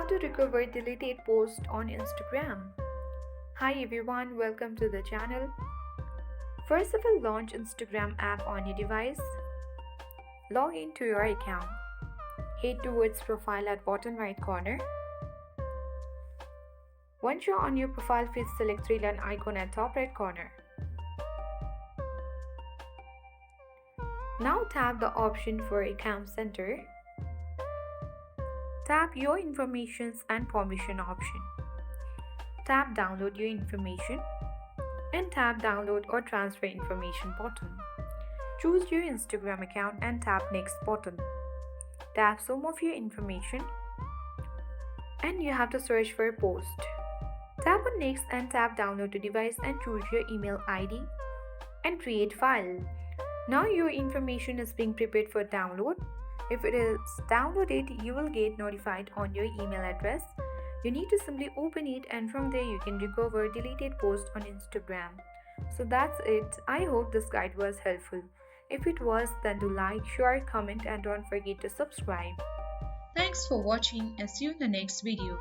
to recover deleted post on Instagram. Hi everyone, welcome to the channel. First of all, launch Instagram app on your device. Log into your account. Head towards profile at bottom right corner. Once you're on your profile feed, select three-line icon at top right corner. Now tap the option for Account Center. Tap Your Informations and Permission option. Tap Download Your Information and tap Download or Transfer Information button. Choose your Instagram account and tap Next button. Tap Some of your information and you have to search for a post. Tap on Next and tap Download to device and choose your email ID and create file. Now your information is being prepared for download. If it is downloaded, you will get notified on your email address. You need to simply open it and from there you can recover deleted posts on Instagram. So that's it. I hope this guide was helpful. If it was, then do like, share, comment and don't forget to subscribe. Thanks for watching and see you in the next video.